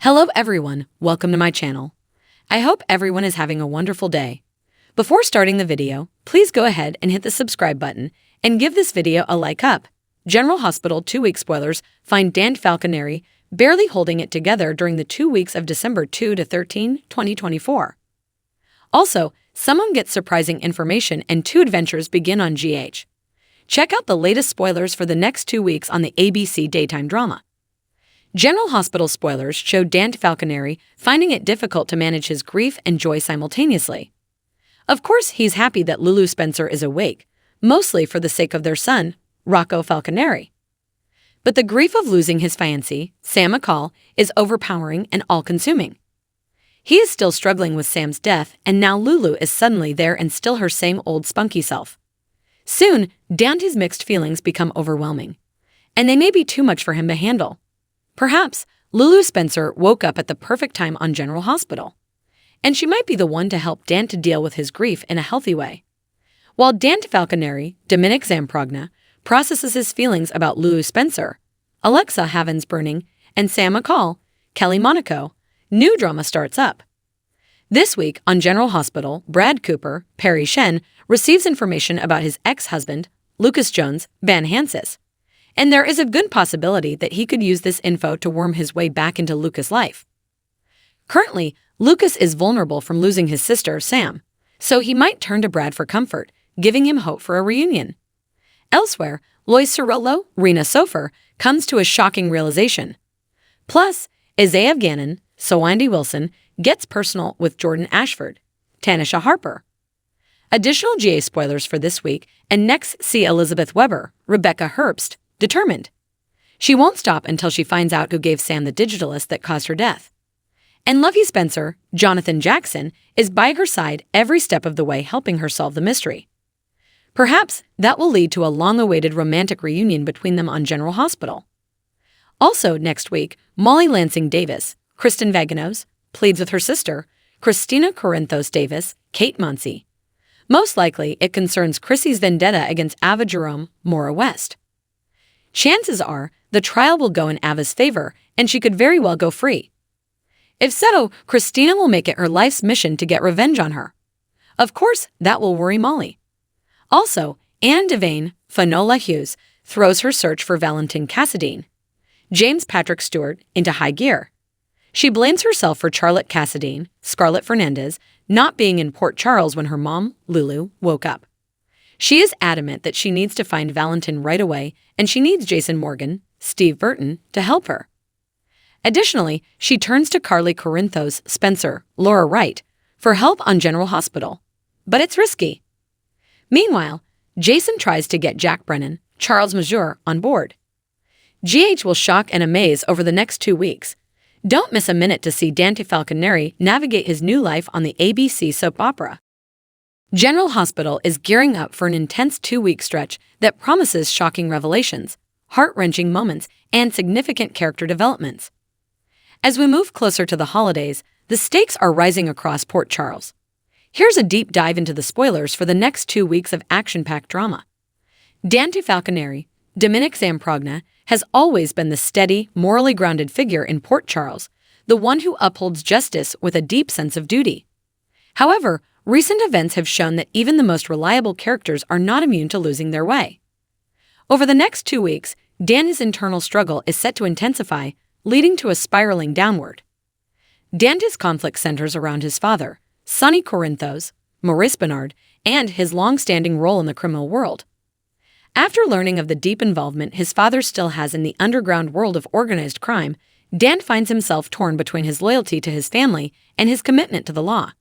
Hello everyone, welcome to my channel. I hope everyone is having a wonderful day. Before starting the video, please go ahead and hit the subscribe button and give this video a like up. General Hospital 2-week spoilers find Dan Falconeri barely holding it together during the 2 weeks of December 2 to 13, 2024. Also, someone gets surprising information and 2 adventures begin on GH. Check out the latest spoilers for the next 2 weeks on the ABC daytime drama. General Hospital spoilers show Dan Falconeri finding it difficult to manage his grief and joy simultaneously. Of course, he's happy that Lulu Spencer is awake, mostly for the sake of their son, Rocco Falconeri. But the grief of losing his fiancée, Sam McCall, is overpowering and all-consuming. He is still struggling with Sam's death, and now Lulu is suddenly there and still her same old spunky self. Soon, Dante's mixed feelings become overwhelming, and they may be too much for him to handle. Perhaps Lulu Spencer woke up at the perfect time on General Hospital, and she might be the one to help Dante deal with his grief in a healthy way. While Dante Falconeri, Dominic Zamprogna, processes his feelings about Lulu Spencer, Alexa Havens-Burning, and Sam McCall, Kelly Monaco, new drama starts up. This week on General Hospital, Brad Cooper, Perry Shen, receives information about his ex-husband, Lucas Jones Van Hansis. And there is a good possibility that he could use this info to worm his way back into Lucas' life. Currently, Lucas is vulnerable from losing his sister, Sam, so he might turn to Brad for comfort, giving him hope for a reunion. Elsewhere, Lois Cirillo, Rena Sofer, comes to a shocking realization. Plus, Isaiah Gannon, Sawandi Wilson, gets personal with Jordan Ashford, Tanisha Harper. Additional GA spoilers for this week, and next see Elizabeth Weber, Rebecca Herbst, determined. She won't stop until she finds out who gave Sam the digitalist that caused her death. And Lovey Spencer, Jonathan Jackson, is by her side every step of the way helping her solve the mystery. Perhaps that will lead to a long-awaited romantic reunion between them on General Hospital. Also next week, Molly Lansing Davis, Kristen Vaganos, pleads with her sister, Christina Corinthos Davis, Kate Monsey. Most likely, it concerns Chrissy's vendetta against Ava Jerome, Maura West. Chances are the trial will go in Ava's favor, and she could very well go free. If so, Christina will make it her life's mission to get revenge on her. Of course, that will worry Molly. Also, Anne Devane, Finola Hughes, throws her search for Valentin Cassadine, James Patrick Stewart, into high gear. She blames herself for Charlotte Cassadine, Scarlett Fernandez, not being in Port Charles when her mom, Lulu, woke up. She is adamant that she needs to find Valentin right away, and she needs Jason Morgan, Steve Burton, to help her. Additionally, she turns to Carly Corinthos Spencer, Laura Wright, for help on General Hospital. But it's risky. Meanwhile, Jason tries to get Jack Brennan, Charles Mazur, on board. GH will shock and amaze over the next 2 weeks. Don't miss a minute to see Dante Falconeri navigate his new life on the ABC soap opera. General Hospital is gearing up for an intense 2-week stretch that promises shocking revelations, heart-wrenching moments, and significant character developments. As we move closer to the holidays, the stakes are rising across Port Charles. Here's a deep dive into the spoilers for the next 2 weeks of action-packed drama. Dante Falconeri, Dominic Zamprogna, has always been the steady, morally grounded figure in Port Charles, the one who upholds justice with a deep sense of duty. However, recent events have shown that even the most reliable characters are not immune to losing their way. Over the next 2 weeks, Dante's internal struggle is set to intensify, leading to a spiraling downward. Dante's conflict centers around his father, Sonny Corinthos, Maurice Bernard, and his long-standing role in the criminal world. After learning of the deep involvement his father still has in the underground world of organized crime, Dante finds himself torn between his loyalty to his family and his commitment to the law.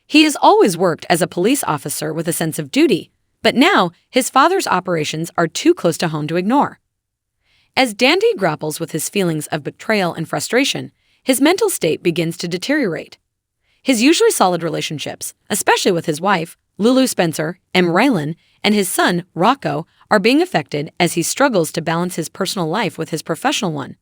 He has always worked as a police officer with a sense of duty, but now his father's operations are too close to home to ignore. As Dante grapples with his feelings of betrayal and frustration, his mental state begins to deteriorate. His usually solid relationships, especially with his wife, Lulu Spencer, M. Rylan, and his son, Rocco, are being affected as he struggles to balance his personal life with his professional one.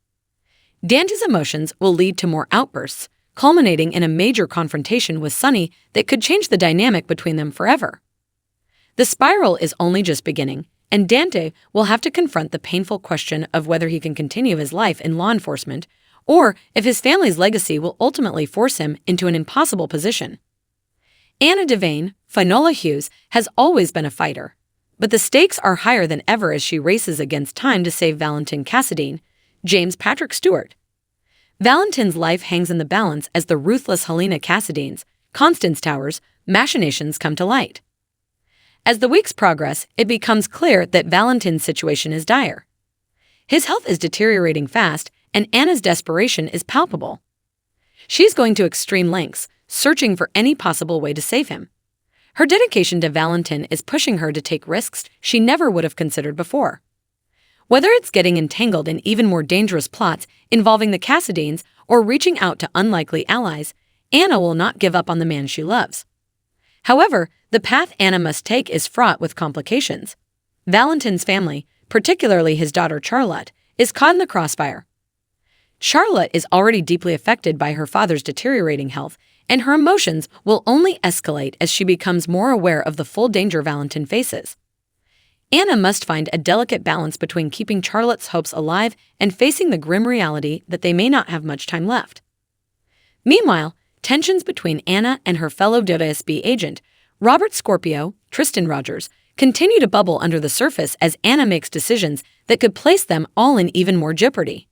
Dante's emotions will lead to more outbursts, culminating in a major confrontation with Sonny that could change the dynamic between them forever. The spiral is only just beginning, and Dante will have to confront the painful question of whether he can continue his life in law enforcement or if his family's legacy will ultimately force him into an impossible position. Anna Devane, Finola Hughes, has always been a fighter, but the stakes are higher than ever as she races against time to save Valentin Cassadine, James Patrick Stewart. Valentin's life hangs in the balance as the ruthless Helena Cassadine's, Constance Towers, machinations come to light. As the weeks progress, it becomes clear that Valentin's situation is dire. His health is deteriorating fast, and Anna's desperation is palpable. She's going to extreme lengths, searching for any possible way to save him. Her dedication to Valentin is pushing her to take risks she never would have considered before. Whether it's getting entangled in even more dangerous plots involving the Cassadines or reaching out to unlikely allies, Anna will not give up on the man she loves. However, the path Anna must take is fraught with complications. Valentin's family, particularly his daughter Charlotte, is caught in the crossfire. Charlotte is already deeply affected by her father's deteriorating health, and her emotions will only escalate as she becomes more aware of the full danger Valentin faces. Anna must find a delicate balance between keeping Charlotte's hopes alive and facing the grim reality that they may not have much time left. Meanwhile, tensions between Anna and her fellow WSB agent, Robert Scorpio, Tristan Rogers, continue to bubble under the surface as Anna makes decisions that could place them all in even more jeopardy.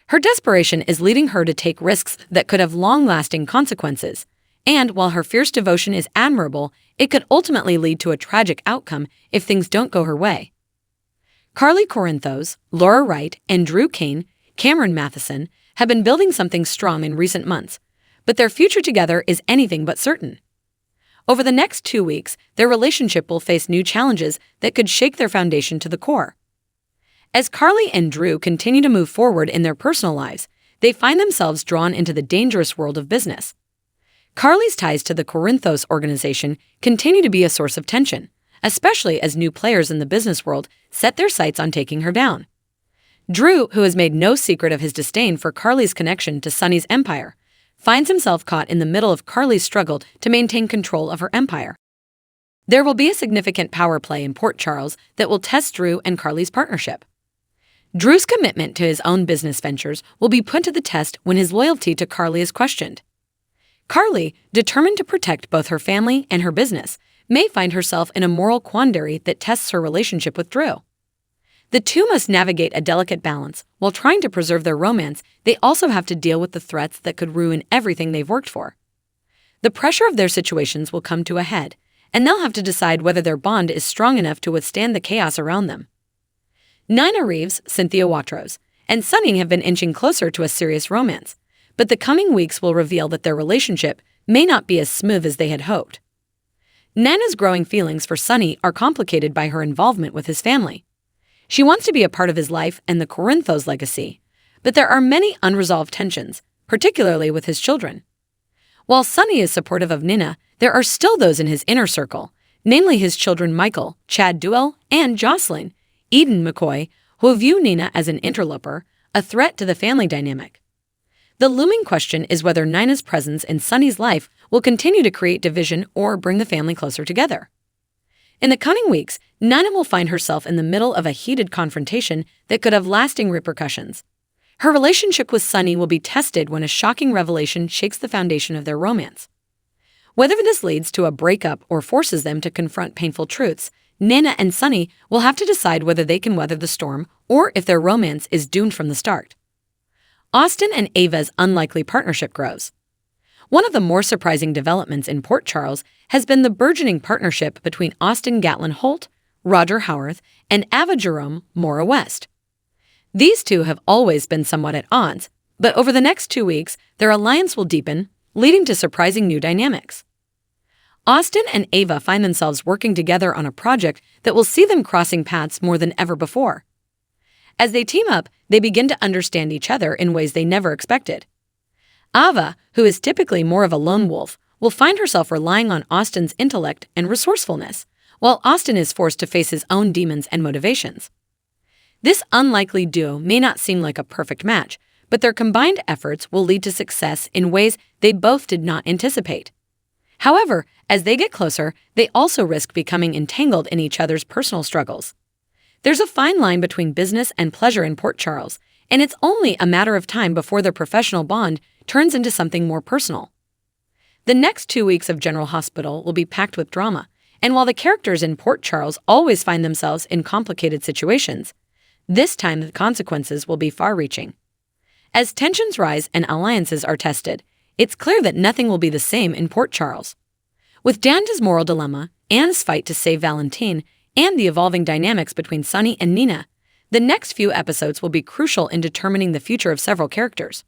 Her desperation is leading her to take risks that could have long-lasting consequences, and while her fierce devotion is admirable, it could ultimately lead to a tragic outcome if things don't go her way. Carly Corinthos, Laura Wright, and Drew Kane, Cameron Matheson, have been building something strong in recent months, but their future together is anything but certain. Over the next 2 weeks, their relationship will face new challenges that could shake their foundation to the core. As Carly and Drew continue to move forward in their personal lives, they find themselves drawn into the dangerous world of business. Carly's ties to the Corinthos organization continue to be a source of tension, especially as new players in the business world set their sights on taking her down. Drew, who has made no secret of his disdain for Carly's connection to Sonny's empire, finds himself caught in the middle of Carly's struggle to maintain control of her empire. There will be a significant power play in Port Charles that will test Drew and Carly's partnership. Drew's commitment to his own business ventures will be put to the test when his loyalty to Carly is questioned. Carly, determined to protect both her family and her business, may find herself in a moral quandary that tests her relationship with Drew. The two must navigate a delicate balance. While trying to preserve their romance, they also have to deal with the threats that could ruin everything they've worked for. The pressure of their situations will come to a head, and they'll have to decide whether their bond is strong enough to withstand the chaos around them. Nina Reeves, Cynthia Watros, and Sonny have been inching closer to a serious romance, but the coming weeks will reveal that their relationship may not be as smooth as they had hoped. Nina's growing feelings for Sonny are complicated by her involvement with his family. She wants to be a part of his life and the Corinthos legacy, but there are many unresolved tensions, particularly with his children. While Sonny is supportive of Nina, there are still those in his inner circle, namely his children Michael, Chad Duell, and Jocelyn, Eden McCoy, who view Nina as an interloper, a threat to the family dynamic. The looming question is whether Nina's presence in Sonny's life will continue to create division or bring the family closer together. In the coming weeks, Nina will find herself in the middle of a heated confrontation that could have lasting repercussions. Her relationship with Sonny will be tested when a shocking revelation shakes the foundation of their romance. Whether this leads to a breakup or forces them to confront painful truths, Nina and Sonny will have to decide whether they can weather the storm or if their romance is doomed from the start. Austin and Ava's unlikely partnership grows. One of the more surprising developments in Port Charles has been the burgeoning partnership between Austin Gatlin Holt, Roger Howarth, and Ava Jerome Mora West. These two have always been somewhat at odds, but over the next 2 weeks, their alliance will deepen, leading to surprising new dynamics. Austin and Ava find themselves working together on a project that will see them crossing paths more than ever before. As they team up, they begin to understand each other in ways they never expected. Ava, who is typically more of a lone wolf, will find herself relying on Austin's intellect and resourcefulness, while Austin is forced to face his own demons and motivations. This unlikely duo may not seem like a perfect match, but their combined efforts will lead to success in ways they both did not anticipate. However, as they get closer, they also risk becoming entangled in each other's personal struggles. There's a fine line between business and pleasure in Port Charles, and it's only a matter of time before their professional bond turns into something more personal. The next 2 weeks of General Hospital will be packed with drama, and while the characters in Port Charles always find themselves in complicated situations, this time the consequences will be far-reaching. As tensions rise and alliances are tested, it's clear that nothing will be the same in Port Charles. With Danda's moral dilemma, Anne's fight to save Valentine, and the evolving dynamics between Sunny and Nina, the next few episodes will be crucial in determining the future of several characters.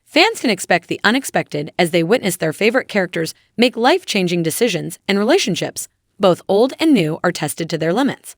Fans can expect the unexpected as they witness their favorite characters make life-changing decisions, and relationships, both old and new, are tested to their limits.